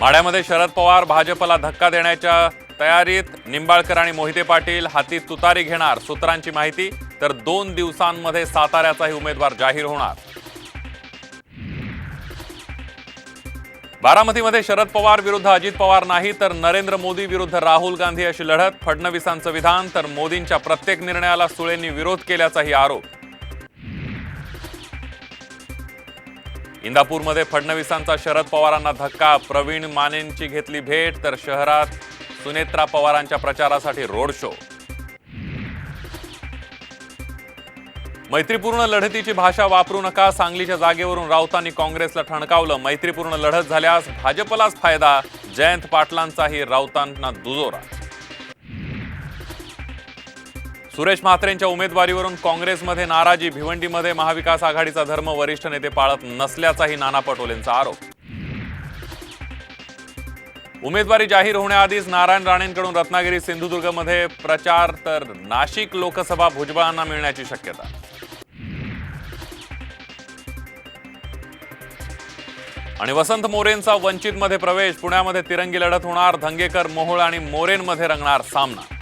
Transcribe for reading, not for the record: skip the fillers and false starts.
माढ्यामध्ये शरद पवार भाजपला धक्का देण्याच्या तयारीत। निंबाळकर आणि मोहिते पाटील हाती तुतारी घेणार, सूत्रांची माहिती। तर 2 दिवसांमध्ये साताऱ्याचाही उमेदवार जाहीर होणार। बारामतीमध्ये शरद पवार विरुद्ध अजित पवार नाही तर नरेंद्र मोदी विरुद्ध राहुल गांधी अशी लढत। फडणवीसांचं विधान तर मोदींच्या प्रत्येक निर्णयाला सुळेंनी विरोध केल्याचाही आरोप। इंदापूरमध्ये फडणवीसांचा शरद पवारांना धक्का, प्रवीण मानेंची घेतली भेट। तर शहरात सुनेत्रा पवारांच्या प्रचारासाठी रोड शो। मैत्रीपूर्ण लढतीची भाषा वापरू नका, सांगलीच्या जागेवरून राऊतांनी काँग्रेसला ठणकावलं। मैत्रीपूर्ण लढत झाल्यास भाजपलाच फायदा, जयंत पाटलांचाही राऊतांना दुजोरा। सुरेश म्हात्रेंच्या उमेदवारीवरून काँग्रेसमध्ये नाराजी, भिवंडीमध्ये महाविकास आघाडीचा धर्म वरिष्ठ नेते पाळत नसल्याचाही नाना पटोलेंचा आरोप। उमेदवारी जाहीर होण्याआधीच नारायण राणेंकडून रत्नागिरी सिंधुदुर्गमध्ये प्रचार, तर नाशिक लोकसभा भुजबळांना मिळण्याची शक्यता। आणि वसंत मोरेंचा वंचितमध्ये प्रवेश, पुण्यामध्ये तिरंगी लढत होणार। धंगेकर, मोहोळ आणि मोरेंमध्ये रंगणार सामना।